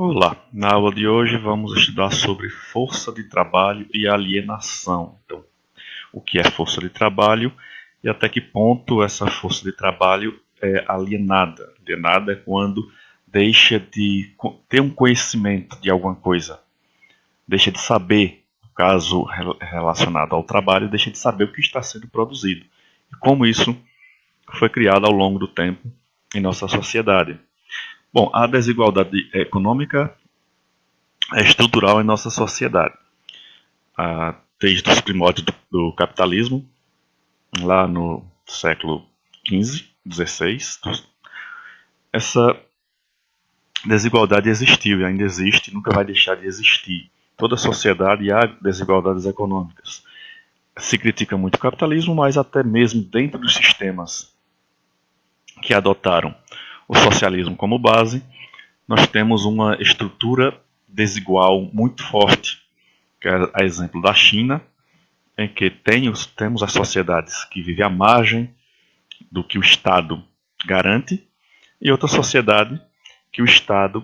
Olá, na aula de hoje vamos estudar sobre força de trabalho e alienação. Então, o que é força de trabalho e até que ponto essa força de trabalho é alienada. Alienada é quando deixa de ter um conhecimento de alguma coisa, deixa de saber, no caso relacionado ao trabalho, deixa de saber o que está sendo produzido e como isso foi criado ao longo do tempo em nossa sociedade. Bom, a desigualdade econômica é estrutural em nossa sociedade. Desde os primórdios do capitalismo, lá no século XV, XVI, essa desigualdade existiu e ainda existe, nunca vai deixar de existir. Toda sociedade há desigualdades econômicas. Se critica muito o capitalismo, mas até mesmo dentro dos sistemas que adotaram o socialismo como base, nós temos uma estrutura desigual muito forte, que é a exemplo da China, em que temos as sociedades que vivem à margem do que o Estado garante, e outra sociedade que o Estado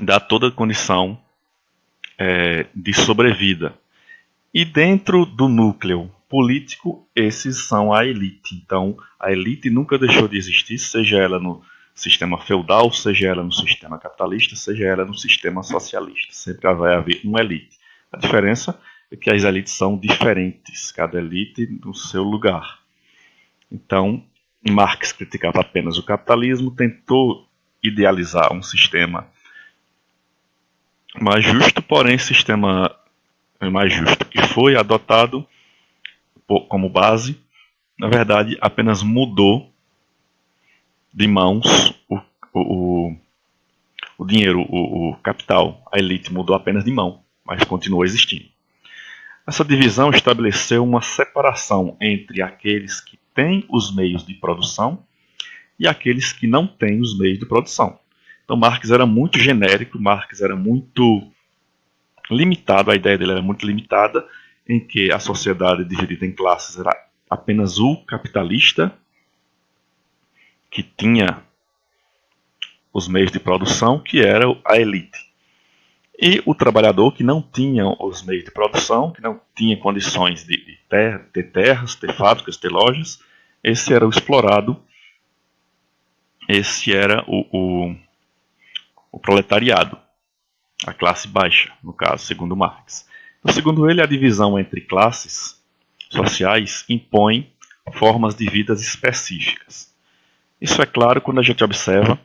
dá toda a condição de sobrevida. E dentro do núcleo político, esses são a elite. Então, a elite nunca deixou de existir, seja ela no sistema feudal, seja ela no sistema capitalista, seja ela no sistema socialista. Sempre vai haver uma elite. A diferença é que as elites são diferentes, cada elite no seu lugar. Então, Marx criticava apenas o capitalismo, tentou idealizar um sistema mais justo, porém, sistema mais justo que foi adotado como base, na verdade, apenas mudou de mãos o dinheiro, o capital. A elite mudou apenas de mão, mas continuou existindo. Essa divisão estabeleceu uma separação entre aqueles que têm os meios de produção e aqueles que não têm os meios de produção. Então Marx era muito genérico, Marx era muito limitado, a ideia dele era muito limitada, em que a sociedade dividida em classes era apenas o capitalista, que tinha os meios de produção, que era a elite. E o trabalhador que não tinha os meios de produção, que não tinha condições de ter terras, ter fábricas, ter lojas, esse era o explorado, esse era o proletariado, a classe baixa, no caso, segundo Marx. Então, segundo ele, a divisão entre classes sociais impõe formas de vidas específicas. Isso é claro quando a gente observa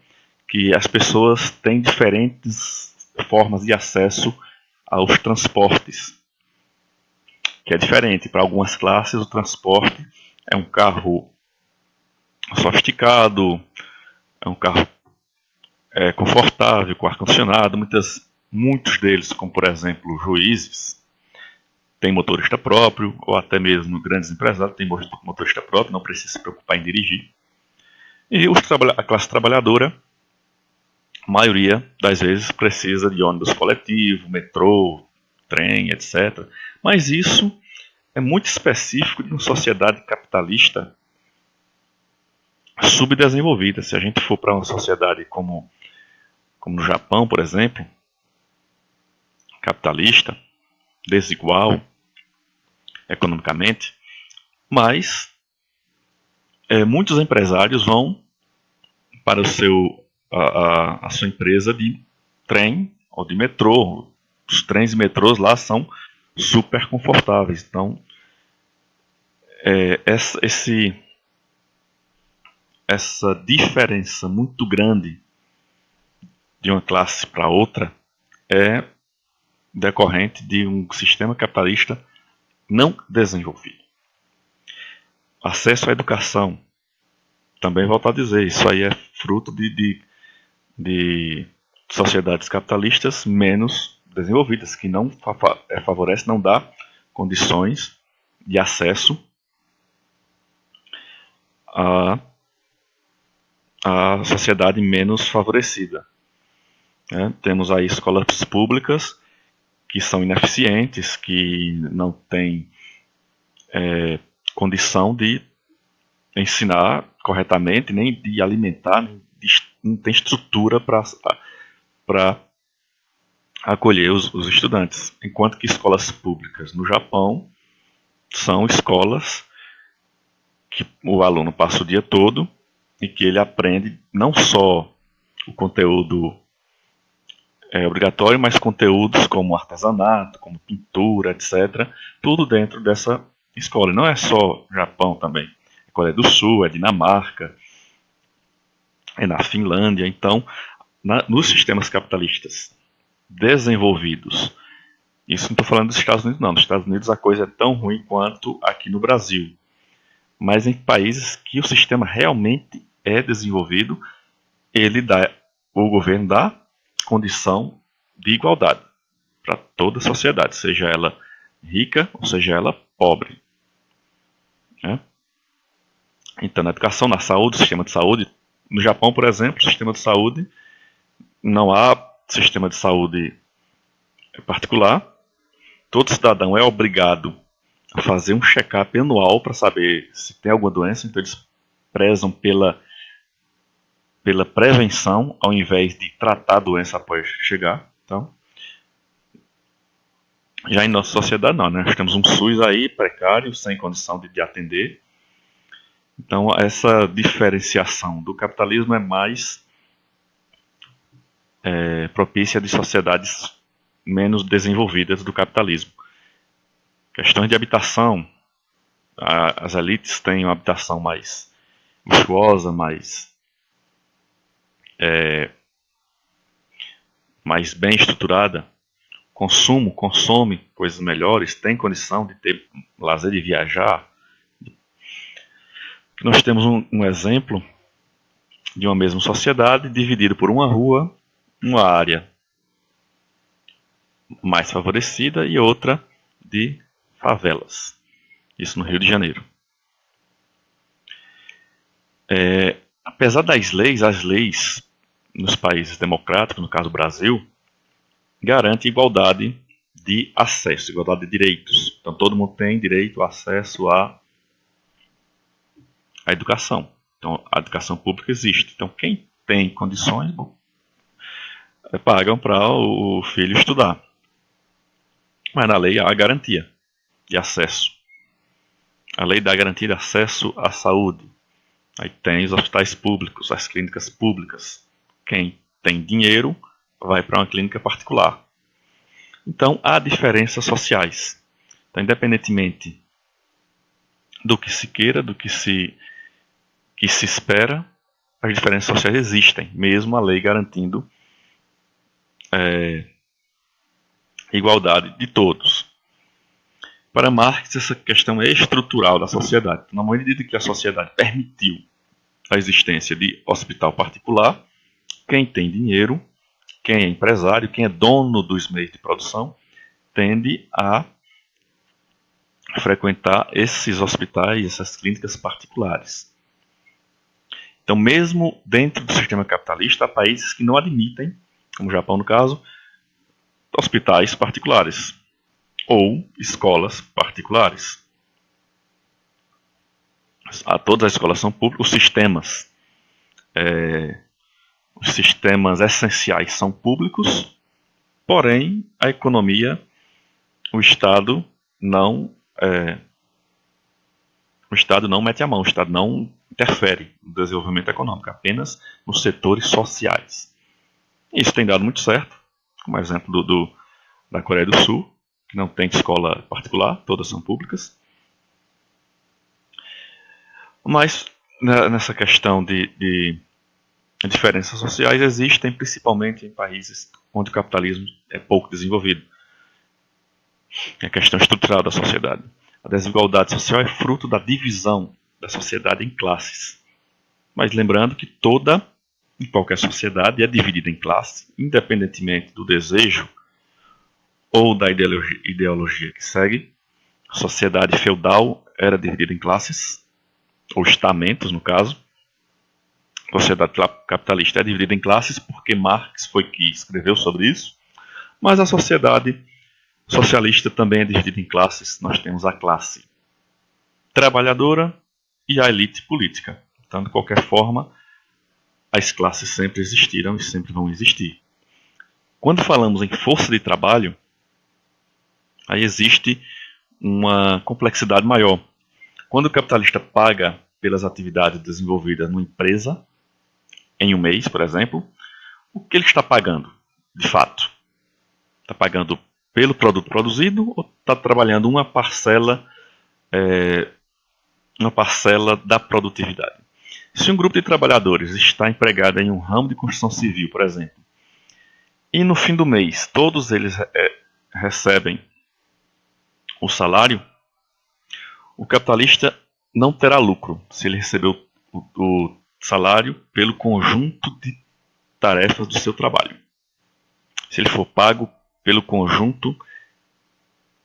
que as pessoas têm diferentes formas de acesso aos transportes, que é diferente. Para algumas classes, o transporte é um carro sofisticado, é um carro confortável, com ar-condicionado. Muitos deles, como por exemplo juízes, têm motorista próprio, ou até mesmo grandes empresários têm motorista próprio, não precisa se preocupar em dirigir. E a classe trabalhadora, a maioria das vezes, precisa de ônibus coletivo, metrô, trem, etc. Mas isso é muito específico de uma sociedade capitalista subdesenvolvida. Se a gente for para uma sociedade como no Japão, por exemplo, capitalista, desigual economicamente, mas muitos empresários vão para a sua empresa de trem ou de metrô. Os trens e metrôs lá são super confortáveis. Então, essa diferença muito grande de uma classe para outra é decorrente de um sistema capitalista não desenvolvido. Acesso à educação, também volto a dizer, isso aí é fruto de sociedades capitalistas menos desenvolvidas, que não favorecem, não dá condições de acesso à sociedade menos favorecida. Temos aí escolas públicas que são ineficientes, que não têm condição de ensinar corretamente, nem de alimentar, não tem estrutura para para acolher os estudantes, enquanto que escolas públicas no Japão são escolas que o aluno passa o dia todo e que ele aprende não só o conteúdo obrigatório, mas conteúdos como artesanato, como pintura, etc. Tudo dentro dessa escola. E não é só Japão também. É Coreia do Sul, é Dinamarca, é na Finlândia. Então, nos sistemas capitalistas desenvolvidos, isso não estou falando dos Estados Unidos, não. Nos Estados Unidos a coisa é tão ruim quanto aqui no Brasil. Mas em países que o sistema realmente é desenvolvido, o governo dá condição de igualdade para toda a sociedade, seja ela rica ou seja ela pobre. Né? Então, na educação, na saúde, sistema de saúde, no Japão, por exemplo, sistema de saúde, não há sistema de saúde particular. Todo cidadão é obrigado a fazer um check-up anual para saber se tem alguma doença, então eles prezam pela prevenção ao invés de tratar a doença após chegar. Então, já em nossa sociedade não, né? Nós temos um SUS aí precário, sem condição de atender. Então, essa diferenciação do capitalismo é mais propícia de sociedades menos desenvolvidas do capitalismo. Questões de habitação, as elites têm uma habitação mais luxuosa, mais bem estruturada. Consome coisas melhores, tem condição de ter lazer, de viajar. Nós temos um exemplo de uma mesma sociedade dividida por uma rua, uma área mais favorecida e outra de favelas. Isso no Rio de Janeiro. Apesar das leis, as leis nos países democráticos, no caso do Brasil, garante igualdade de acesso, igualdade de direitos. Então todo mundo tem direito ao acesso à educação. Então a educação pública existe. Então quem tem condições, pagam para o filho estudar. Mas na lei há a garantia de acesso. A lei dá garantia de acesso à saúde. Aí tem os hospitais públicos, as clínicas públicas. Quem tem dinheiro vai para uma clínica particular. Então, há diferenças sociais. Então, independentemente do que se queira, do que se espera, as diferenças sociais existem, mesmo a lei garantindo igualdade de todos. Para Marx, essa questão é estrutural da sociedade. Na medida que a sociedade permitiu a existência de hospital particular, quem tem dinheiro, quem é empresário, quem é dono dos meios de produção, tende a frequentar esses hospitais, essas clínicas particulares. Então, mesmo dentro do sistema capitalista, há países que não admitem, como o Japão no caso, hospitais particulares ou escolas particulares. Todas as escolas são públicas, os sistemas essenciais são públicos, porém a economia, o Estado não mete a mão, o Estado não interfere no desenvolvimento econômico, apenas nos setores sociais. Isso tem dado muito certo, como exemplo da Coreia do Sul, que não tem escola particular, todas são públicas. Mas nessa questão de diferenças sociais existem principalmente em países onde o capitalismo é pouco desenvolvido. É a questão estrutural da sociedade. A desigualdade social é fruto da divisão da sociedade em classes. Mas lembrando que em qualquer sociedade é dividida em classes, independentemente do desejo ou da ideologia que segue. A sociedade feudal era dividida em classes, ou estamentos no caso. A sociedade capitalista é dividida em classes porque Marx foi que escreveu sobre isso, mas a sociedade socialista também é dividida em classes. Nós temos a classe trabalhadora e a elite política. Então, de qualquer forma, as classes sempre existiram e sempre vão existir. Quando falamos em força de trabalho, aí existe uma complexidade maior. Quando o capitalista paga pelas atividades desenvolvidas numa empresa, em um mês, por exemplo, o que ele está pagando, de fato? Está pagando pelo produto produzido ou está trabalhando uma parcela da produtividade? Se um grupo de trabalhadores está empregado em um ramo de construção civil, por exemplo, e no fim do mês todos eles recebem o salário, o capitalista não terá lucro se ele recebeu o salário pelo conjunto de tarefas do seu trabalho. Se ele for pago pelo conjunto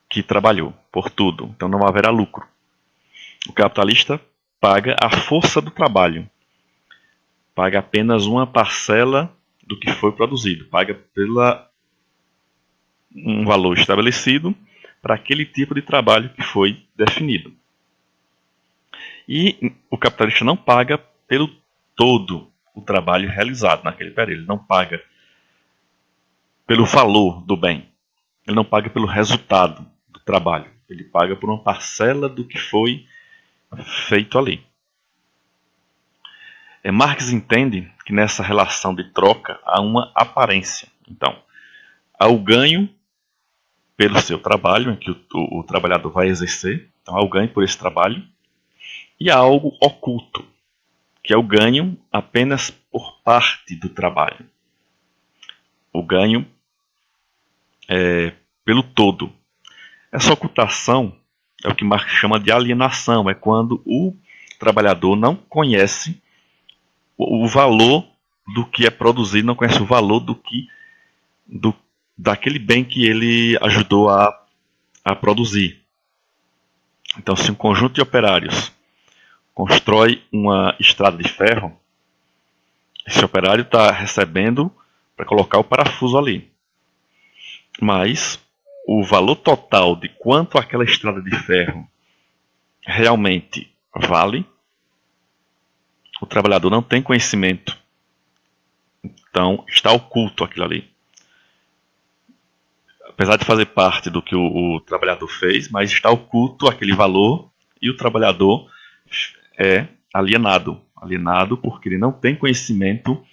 que trabalhou, por tudo, então não haverá lucro. O capitalista paga a força do trabalho, paga apenas uma parcela do que foi produzido, paga pela um valor estabelecido para aquele tipo de trabalho que foi definido. E o capitalista não paga pelo todo o trabalho realizado naquele período, ele não paga pelo valor do bem, ele não paga pelo resultado do trabalho, ele paga por uma parcela do que foi feito ali. Marx entende que nessa relação de troca há uma aparência. Então, há o ganho pelo seu trabalho, em que o trabalhador vai exercer, então há o ganho por esse trabalho, e há algo oculto, que é o ganho apenas por parte do trabalho. O ganho pelo todo. Essa ocultação é o que Marx chama de alienação, é quando o trabalhador não conhece o valor do que é produzido, não conhece o valor daquele bem que ele ajudou a produzir. Então, se um conjunto de operários constrói uma estrada de ferro, esse operário está recebendo para colocar o parafuso ali. Mas o valor total de quanto aquela estrada de ferro realmente vale, o trabalhador não tem conhecimento. Então, está oculto aquilo ali. Apesar de fazer parte do que o trabalhador fez, mas está oculto aquele valor e o trabalhador é alienado. Alienado porque ele não tem conhecimento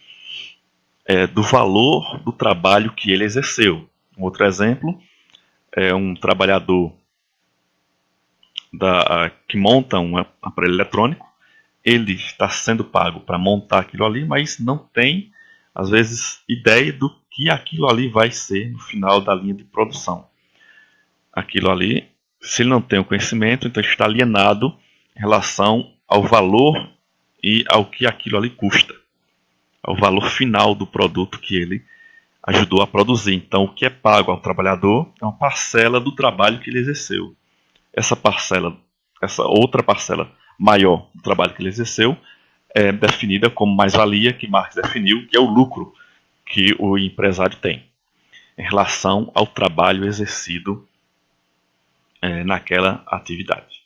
do valor do trabalho que ele exerceu. Um outro exemplo é um trabalhador que monta um aparelho eletrônico. Ele está sendo pago para montar aquilo ali, mas não tem, às vezes, ideia do que aquilo ali vai ser no final da linha de produção. Aquilo ali, se ele não tem o conhecimento, então ele está alienado em relação ao valor e ao que aquilo ali custa, ao valor final do produto que ele ajudou a produzir. Então, o que é pago ao trabalhador é uma parcela do trabalho que ele exerceu. Essa outra parcela maior do trabalho que ele exerceu é definida como mais-valia, que Marx definiu, que é o lucro que o empresário tem em relação ao trabalho exercido naquela atividade.